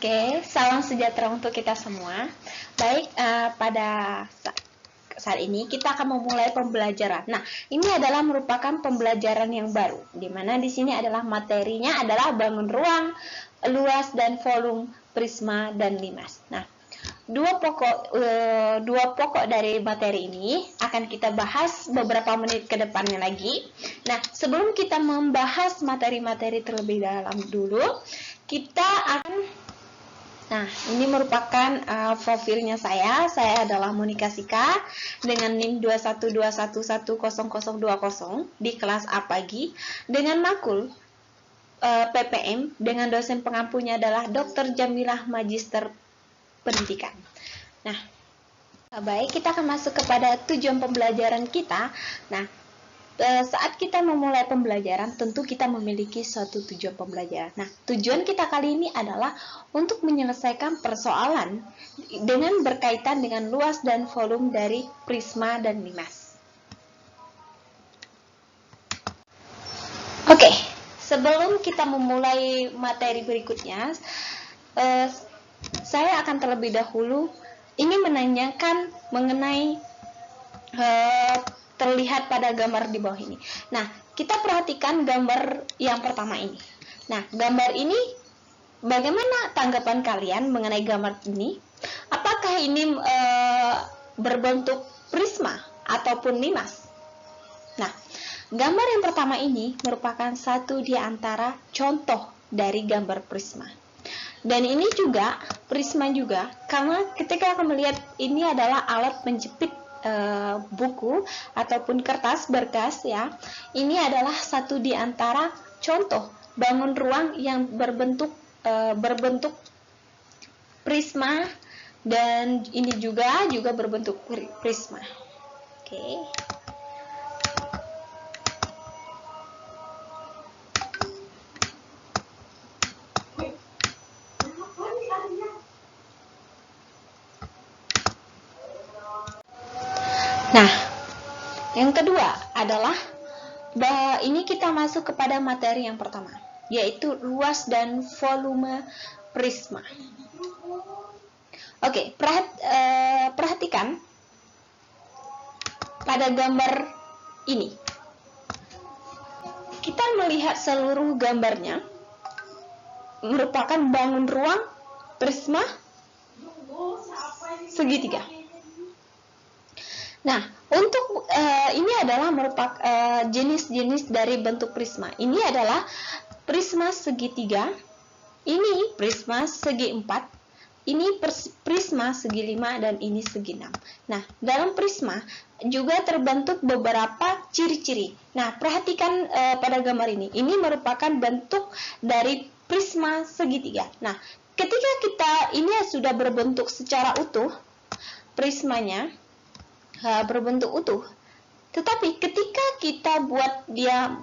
Oke, salam sejahtera untuk kita semua. Baik, pada saat ini kita akan memulai pembelajaran. Nah, ini adalah merupakan pembelajaran yang baru, di mana di sini adalah materinya adalah bangun ruang, luas dan volume, prisma dan limas. Nah, dua pokok dari materi ini akan kita bahas beberapa menit ke depannya lagi. Nah, sebelum kita membahas materi-materi terlebih dalam dulu, kita akan ini merupakan profilnya saya. Saya adalah Monika Sika dengan NIM 212110020 di kelas A pagi dengan makul PPM dengan dosen pengampunya adalah Dr. Jamilah Magister Pendidikan. Nah, baik, kita akan masuk kepada tujuan pembelajaran kita. Nah, saat kita memulai pembelajaran, tentu kita memiliki suatu tujuan pembelajaran. Nah, tujuan kita kali ini adalah untuk menyelesaikan persoalan dengan berkaitan dengan luas dan volume dari prisma dan limas. Oke, sebelum kita memulai materi berikutnya, saya akan terlebih dahulu ingin menanyakan mengenai terlihat pada gambar di bawah ini. Nah, kita perhatikan gambar yang pertama ini. Nah, gambar ini, bagaimana tanggapan kalian mengenai gambar ini? Apakah ini berbentuk prisma ataupun limas? Nah, gambar yang pertama ini merupakan satu di antara contoh dari gambar prisma. Dan ini juga prisma juga, karena ketika aku melihat ini adalah alat menjepit buku ataupun kertas berkas ya. Ini adalah satu di antara contoh bangun ruang yang berbentuk prisma, dan ini juga berbentuk prisma. Oke. Nah, yang kedua adalah ini kita masuk kepada materi yang pertama, yaitu luas dan volume prisma. Oke, perhatikan pada gambar ini. Kita melihat seluruh gambarnya merupakan bangun ruang prisma segitiga. Nah, untuk ini adalah merupakan jenis-jenis dari bentuk prisma. Ini adalah prisma segitiga, ini prisma segi 4, ini prisma segi 5, dan ini segi 6. Nah, dalam prisma juga terbentuk beberapa ciri-ciri. Nah, perhatikan pada gambar ini. Ini merupakan bentuk dari prisma segitiga. Nah, ketika ini sudah berbentuk secara utuh, prismanya berbentuk utuh. Tetapi ketika kita buat dia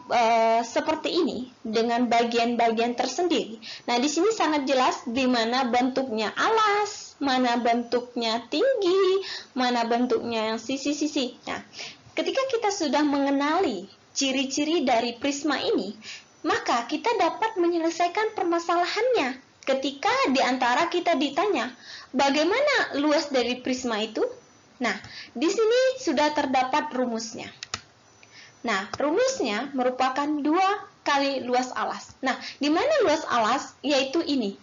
seperti ini dengan bagian-bagian tersendiri. Nah, di sini sangat jelas di mana bentuknya alas, mana bentuknya tinggi, mana bentuknya yang sisi-sisi. Nah, ketika kita sudah mengenali ciri-ciri dari prisma ini, maka kita dapat menyelesaikan permasalahannya. Ketika di antara kita ditanya, bagaimana luas dari prisma itu? Nah, di sini sudah terdapat rumusnya. Nah, rumusnya merupakan 2 kali luas alas. Nah, di mana luas alas? Yaitu ini.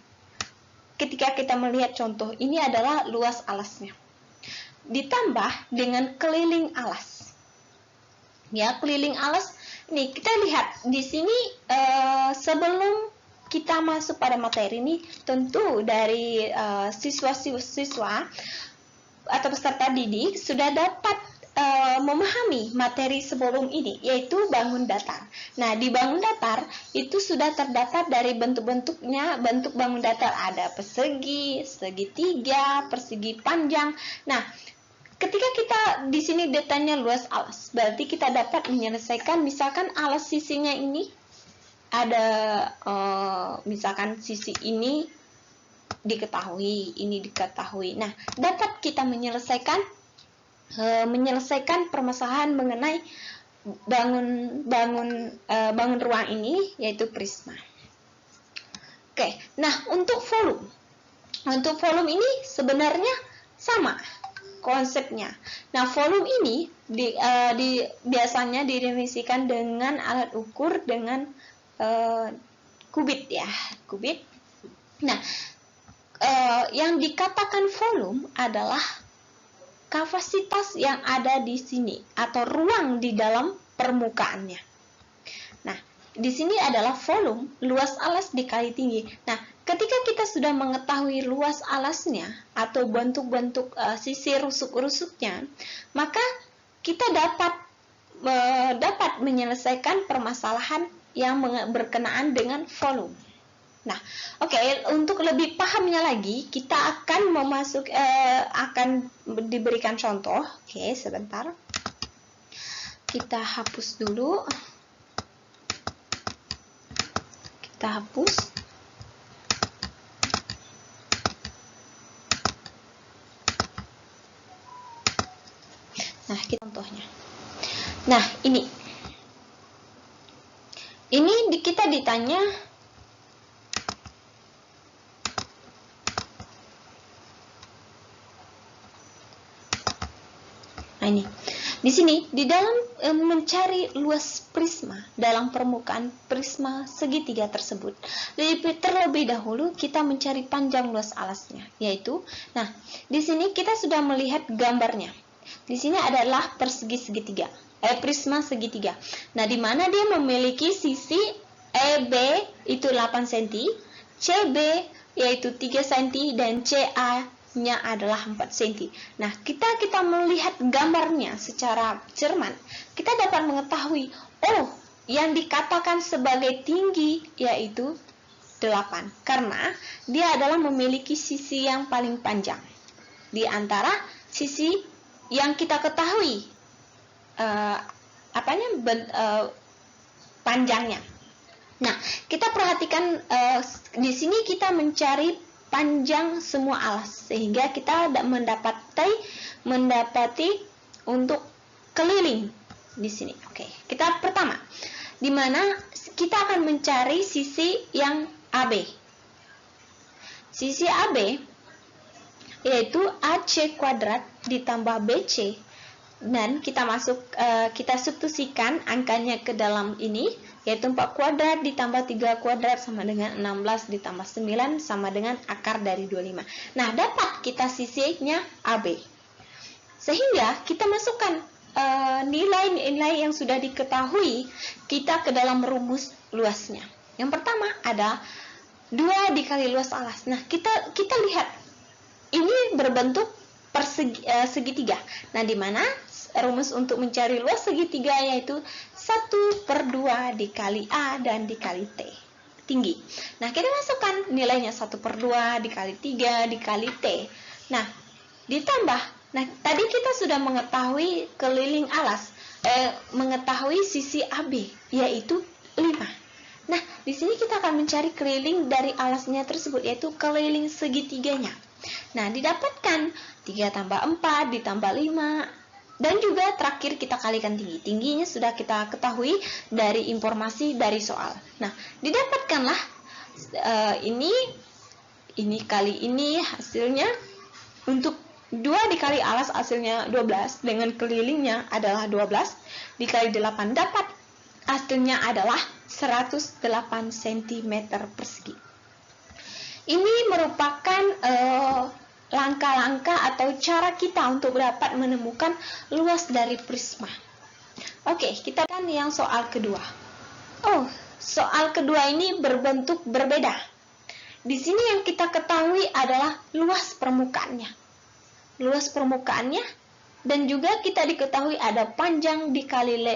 Ketika kita melihat contoh, ini adalah luas alasnya. Ditambah dengan keliling alas. Ya, keliling alas. Nih, kita lihat di sini sebelum kita masuk pada materi ini, tentu dari siswa-siswa atau peserta didik sudah dapat memahami materi sebelum ini, yaitu bangun datar. Nah, di bangun datar itu sudah terdapat dari bentuk-bentuknya. Bentuk bangun datar ada persegi, segitiga, persegi panjang. Nah, ketika kita di sini datanya luas alas, berarti kita dapat menyelesaikan, misalkan alas sisinya ini ada misalkan sisi ini diketahui, ini diketahui. Nah, dapat kita menyelesaikan permasalahan mengenai bangun ruang ini, yaitu prisma. Oke, nah untuk volume. Untuk volume ini sebenarnya sama konsepnya. Nah, volume ini biasanya didefinisikan dengan alat ukur dengan kubit ya, kubit. Nah, yang dikatakan volume adalah kapasitas yang ada di sini atau ruang di dalam permukaannya. Nah, di sini adalah volume, luas alas dikali tinggi. Nah, ketika kita sudah mengetahui luas alasnya atau bentuk-bentuk sisi rusuk-rusuknya, maka kita dapat menyelesaikan permasalahan yang berkenaan dengan volume. Nah, oke, untuk lebih pahamnya lagi, kita akan akan diberikan contoh. Oke, sebentar. Kita hapus dulu. Kita hapus. Nah, kita contohnya. Nah, ini kita ditanya ini. Di sini, di dalam mencari luas prisma dalam permukaan prisma segitiga tersebut, terlebih dahulu kita mencari panjang luas alasnya, yaitu, nah, di sini kita sudah melihat gambarnya. Di sini adalah persegi segitiga, prisma segitiga. Nah, di mana dia memiliki sisi EB itu 8 cm, CB yaitu 3 cm, dan CA-nya adalah 4 cm. Nah, kita melihat gambarnya secara cermat, kita dapat mengetahui, oh, yang dikatakan sebagai tinggi yaitu 8, karena dia adalah memiliki sisi yang paling panjang di antara sisi yang kita ketahui panjangnya. Nah, kita perhatikan di sini kita mencari panjang semua alas, sehingga kita mendapati untuk keliling di sini. Oke, kita pertama, di mana kita akan mencari sisi yang AB. Sisi AB yaitu AC kuadrat ditambah BC, dan kita substitusikan angkanya ke dalam ini, yaitu 4 kuadrat ditambah 3 kuadrat sama dengan 16 ditambah 9 sama dengan akar dari 25. Nah, dapat kita sisinya AB. Sehingga kita masukkan nilai-nilai yang sudah diketahui kita ke dalam rumus luasnya. Yang pertama ada 2 dikali luas alas. Nah, kita lihat ini berbentuk segitiga. Nah, di mana rumus untuk mencari luas segitiga yaitu 1/2 dikali A dan dikali T, tinggi. Nah, kita masukkan nilainya 1/2 dikali 3 dikali T. Nah, ditambah. Nah, tadi kita sudah mengetahui keliling alas, mengetahui sisi AB yaitu 5. Nah, di sini kita akan mencari keliling dari alasnya tersebut, yaitu keliling segitiganya. Nah, didapatkan 3 tambah 4 ditambah 5, dan juga terakhir kita kalikan tinggi. Tingginya sudah kita ketahui dari informasi dari soal. Nah, didapatkanlah ini kali ini hasilnya untuk 2 dikali alas hasilnya 12, dengan kelilingnya adalah 12 dikali 8, dapat hasilnya adalah 108 cm persegi. Ini merupakan langkah-langkah atau cara kita untuk dapat menemukan luas dari prisma. Oke, kita kan yang soal kedua. Oh, soal kedua ini berbentuk berbeda. Di sini yang kita ketahui adalah luas permukaannya. Luas permukaannya, dan juga kita diketahui ada panjang dikali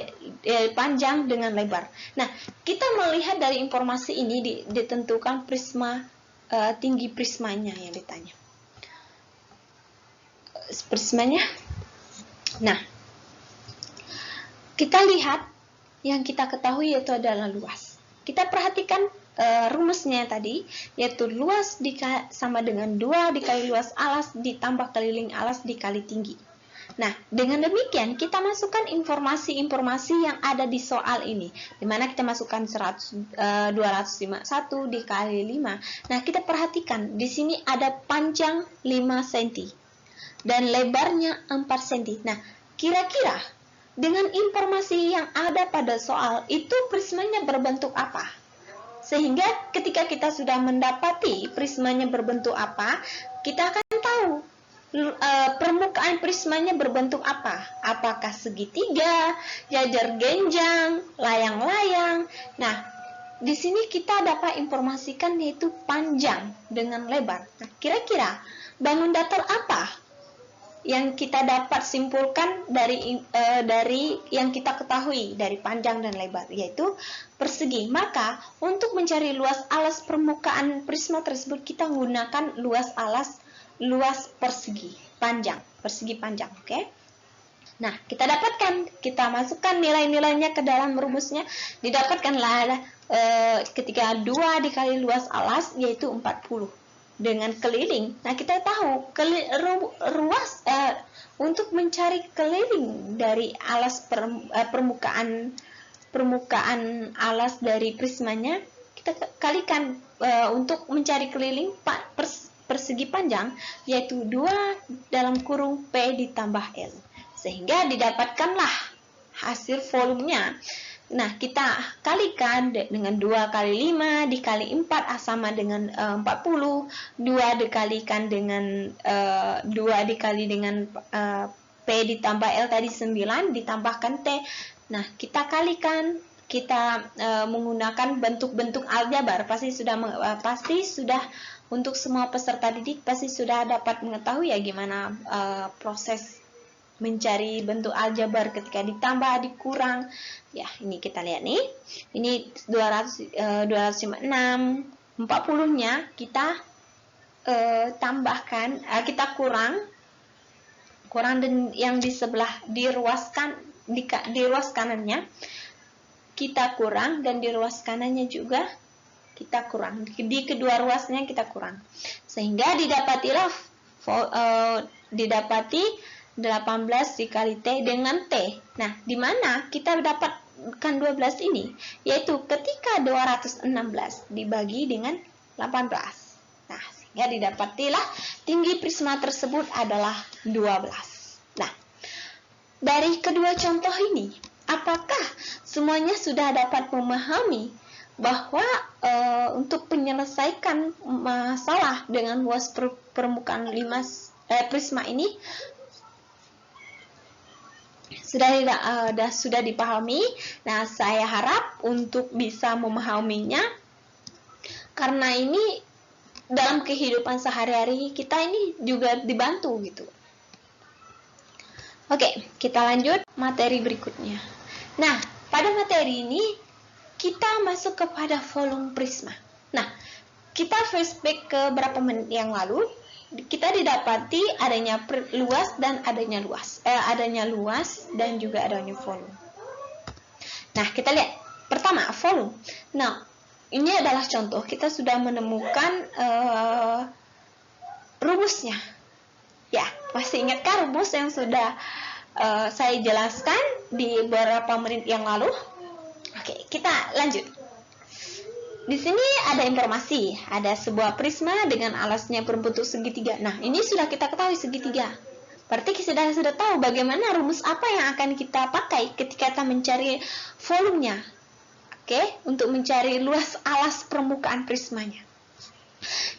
panjang dengan lebar. Nah, kita melihat dari informasi ini ditentukan prisma, tinggi prismanya yang ditanya. Prismanya. Nah, kita lihat yang kita ketahui yaitu adalah luas. Kita perhatikan rumusnya tadi, yaitu luas sama dengan 2 dikali luas alas ditambah keliling alas dikali tinggi. Nah, dengan demikian kita masukkan informasi-informasi yang ada di soal ini. Dimana kita masukkan 251 dikali 5. Nah, kita perhatikan di sini ada panjang 5 cm dan lebarnya 4 cm. Nah, kira-kira dengan informasi yang ada pada soal itu prismanya berbentuk apa? Sehingga ketika kita sudah mendapati prismanya berbentuk apa, kita akan tahu permukaan prismanya berbentuk apa? Apakah segitiga, jajar genjang, layang-layang? Nah, di sini kita dapat informasikan yaitu panjang dengan lebar. Nah, kira-kira bangun datar apa yang kita dapat simpulkan dari yang kita ketahui dari panjang dan lebar, yaitu persegi. Maka untuk mencari luas alas permukaan prisma tersebut kita menggunakan luas persegi panjang, oke? Nah, kita masukkan nilai-nilainya ke dalam rumusnya, didapatkanlah ketika 2 dikali luas alas yaitu 40 dengan keliling. Nah, kita tahu untuk mencari keliling dari alas permukaan alas dari prismanya, kita kalikan untuk mencari keliling persegi panjang yaitu 2 dalam kurung P ditambah L, sehingga didapatkanlah hasil volumenya. Nah, kita kalikan dengan 2 kali 5 dikali 4 sama dengan 40, 2 dikalikan dengan 2 dikali dengan P ditambah L tadi 9 ditambahkan T. Nah, kita kalikan, kita menggunakan bentuk-bentuk aljabar. Pasti sudah untuk semua peserta didik pasti sudah dapat mengetahui ya gimana proses mencari bentuk aljabar ketika ditambah, dikurang. Ya, ini kita lihat nih. Ini 256, 40-nya kita tambahkan, kita kurang dan yang di sebelah di ruas kanannya kita kurang, dan di ruas kanannya juga kita kurang, di kedua ruasnya kita kurang, sehingga didapati 18 dikali T dengan T. Nah, di mana kita dapatkan 12 ini? Yaitu ketika 216 dibagi dengan 18. Nah, sehingga didapatilah tinggi prisma tersebut adalah 12. Nah, dari kedua contoh ini, apakah semuanya sudah dapat memahami bahwa untuk menyelesaikan masalah dengan luas permukaan prisma ini sudah dipahami? Nah, saya harap untuk bisa memahaminya, karena ini dalam kehidupan sehari-hari kita ini juga dibantu gitu. Oke, kita lanjut materi berikutnya. Nah, pada materi ini kita masuk kepada volume prisma. Nah, kita flashback ke berapa menit yang lalu, kita didapati adanya luas dan adanya luas dan juga adanya volume. Nah, kita lihat pertama volume. Nah, ini adalah contoh, kita sudah menemukan rumusnya. Ya, masih ingatkah rumus yang sudah saya jelaskan di beberapa menit yang lalu? Oke, kita lanjut. Di sini ada informasi, ada sebuah prisma dengan alasnya berbentuk segitiga. Nah, ini sudah kita ketahui segitiga. Berarti kita sudah tahu bagaimana rumus apa yang akan kita pakai ketika kita mencari volumenya. Oke, untuk mencari luas alas permukaan prismanya.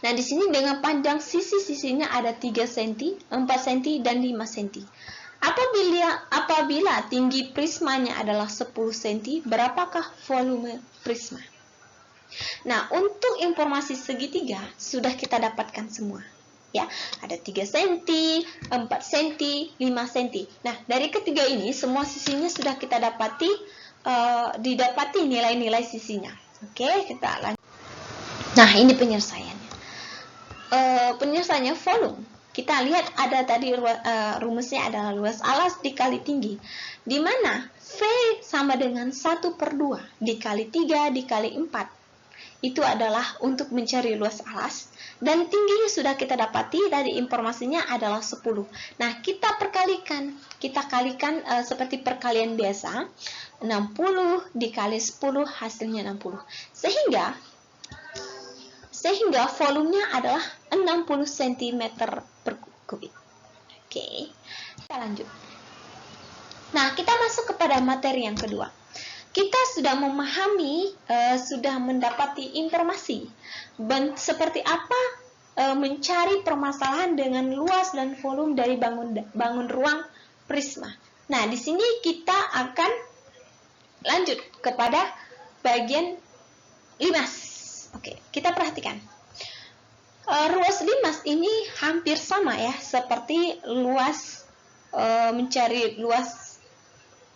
Nah, di sini dengan panjang sisi-sisinya ada 3 cm, 4 cm, dan 5 cm. Apabila tinggi prismanya adalah 10 cm, berapakah volume prisma? Nah, untuk informasi segitiga sudah kita dapatkan semua. Ya, ada 3 cm, 4 cm, 5 cm. Nah, dari ketiga ini semua sisinya sudah kita didapati nilai-nilai sisinya. Oke, kita lanjut. Nah, ini penyelesaiannya. Penyelesaiannya volume. Kita lihat ada tadi rumusnya adalah luas alas dikali tinggi, di mana V sama dengan 1/2 dikali 3 dikali 4. itu adalah untuk mencari luas alas, dan tingginya sudah kita dapati dari informasinya adalah 10. Nah, kita kalikan seperti perkalian biasa, 60 dikali 10 hasilnya 60. Sehingga volumenya adalah 60 cm per kubik. Oke, kita lanjut. Nah, kita masuk kepada materi yang kedua. Kita sudah memahami, sudah mendapati informasi seperti apa mencari permasalahan dengan luas dan volume dari bangun ruang prisma. Nah, di sini kita akan lanjut kepada bagian limas. Oke, kita perhatikan. Ruas limas ini hampir sama ya, seperti luas mencari luas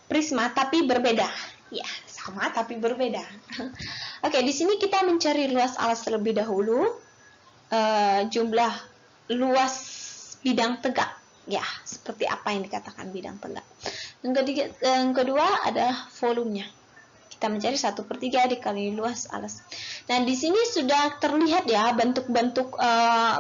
prisma, tapi berbeda. Ya, sama tapi berbeda. Oke, di sini kita mencari luas alas terlebih dahulu. Jumlah luas bidang tegak. Ya, seperti apa yang dikatakan bidang tegak. Yang kedua adalah volumenya. Kita mencari 1/3 dikali luas alas. Nah, di sini sudah terlihat ya bentuk-bentuk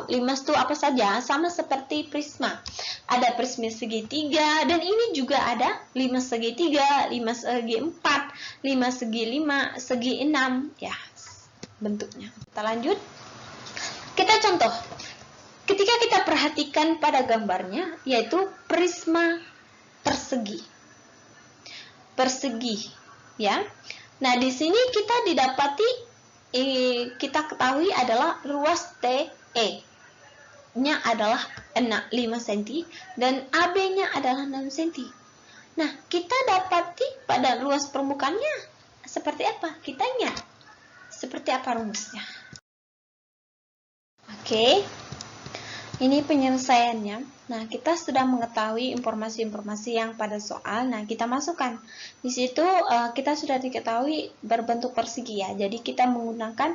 limas itu apa saja, sama seperti prisma. Ada prisma segitiga, dan ini juga ada limas segitiga, limas segi 4, limas segi 5, segi 6, ya bentuknya. Kita lanjut. Kita contoh. Ketika kita perhatikan pada gambarnya, yaitu prisma persegi. Ya. Nah, di sini kita ketahui adalah ruas TE-nya adalah 5 cm dan AB-nya adalah 6 cm. Nah, kita dapati pada luas permukaannya seperti apa? Seperti apa rumusnya? Oke. Ini penyelesaiannya. Nah, kita sudah mengetahui informasi-informasi yang pada soal. Nah, kita masukkan. Di situ kita sudah diketahui berbentuk persegi ya. Jadi kita menggunakan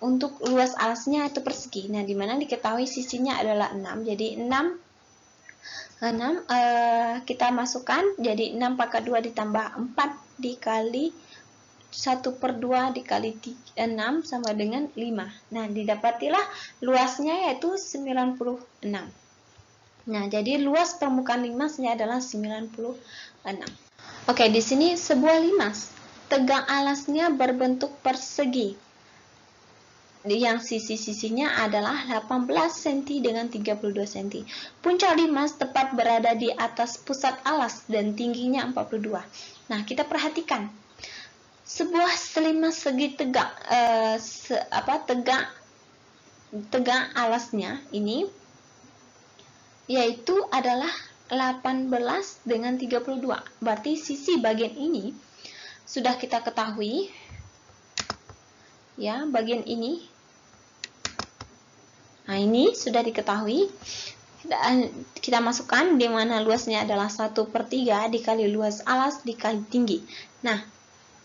untuk luas alasnya itu persegi. Nah, dimana diketahui sisinya adalah 6. Jadi 6 kita masukkan. Jadi 6/2 ditambah 4 dikali 1/2 dikali 6 sama dengan 5. Nah, didapatilah luasnya yaitu 96. Nah, jadi luas permukaan limasnya adalah 96. Oke, di sini sebuah limas. Tegang alasnya berbentuk persegi. Yang sisi-sisinya adalah 18 cm dengan 32 cm. Puncak limas tepat berada di atas pusat alas dan tingginya 42. Nah, kita perhatikan. Sebuah limas segi tegak alasnya ini yaitu adalah 18 dengan 32. Berarti sisi bagian ini sudah kita ketahui ya, bagian ini. Nah, ini sudah diketahui. Kita masukkan di mana luasnya adalah 1/3 dikali luas alas dikali tinggi. Nah,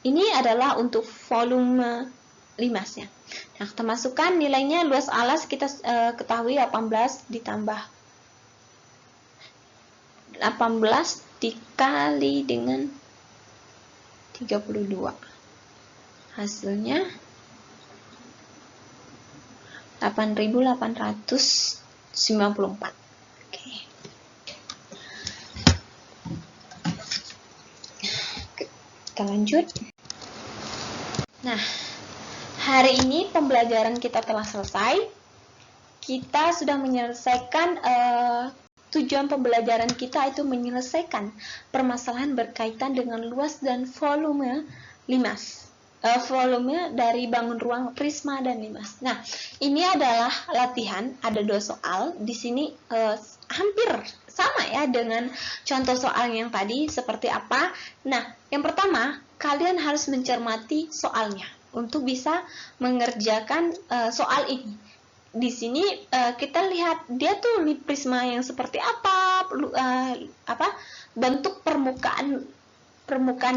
ini adalah untuk volume limasnya. Nah, kita masukkan nilainya luas alas kita ketahui 18 ditambah 18 dikali dengan 32. Hasilnya 8.894. Oke. Kita lanjut. Nah, hari ini pembelajaran kita telah selesai. Kita sudah menyelesaikan tujuan pembelajaran kita itu menyelesaikan permasalahan berkaitan dengan luas dan volume limas. Volume dari bangun ruang prisma dan limas. Nah, ini adalah latihan, ada 2 soal. Di sini hampir sama ya dengan contoh soal yang tadi seperti apa. Nah, yang pertama, kalian harus mencermati soalnya untuk bisa mengerjakan soal ini. Di sini kita lihat dia tuh prisma yang seperti apa, bentuk permukaan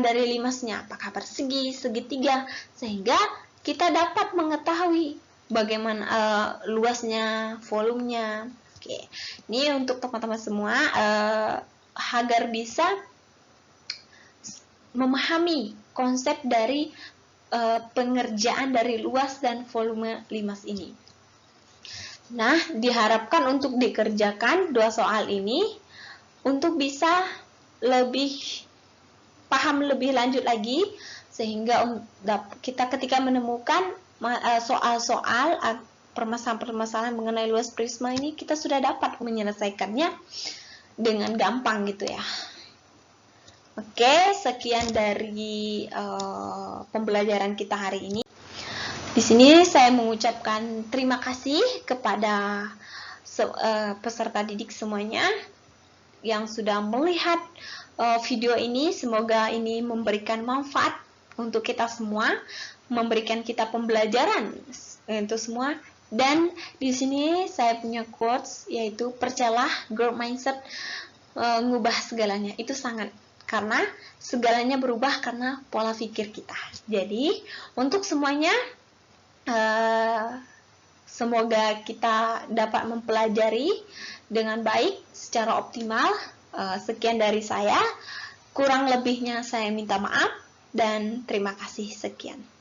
dari limasnya, apakah persegi, segitiga, sehingga kita dapat mengetahui bagaimana luasnya, volumenya. Oke, ini untuk teman-teman semua agar bisa memahami konsep dari pengerjaan dari luas dan volume limas ini. Nah, diharapkan untuk dikerjakan 2 soal ini untuk bisa lebih paham lebih lanjut lagi, sehingga kita ketika menemukan soal-soal permasalahan-permasalahan mengenai luas prisma ini, kita sudah dapat menyelesaikannya dengan gampang gitu ya. Oke, sekian dari pembelajaran kita hari ini. Di sini saya mengucapkan terima kasih kepada peserta didik semuanya yang sudah melihat video ini. Semoga ini memberikan manfaat untuk kita semua, memberikan kita pembelajaran untuk semua. Dan di sini saya punya quotes, yaitu percayalah, growth mindset ngubah segalanya. Itu sangat, karena segalanya berubah karena pola pikir kita. Jadi untuk semuanya, semoga kita dapat mempelajari dengan baik secara optimal. Sekian dari saya, kurang lebihnya saya minta maaf dan terima kasih. Sekian.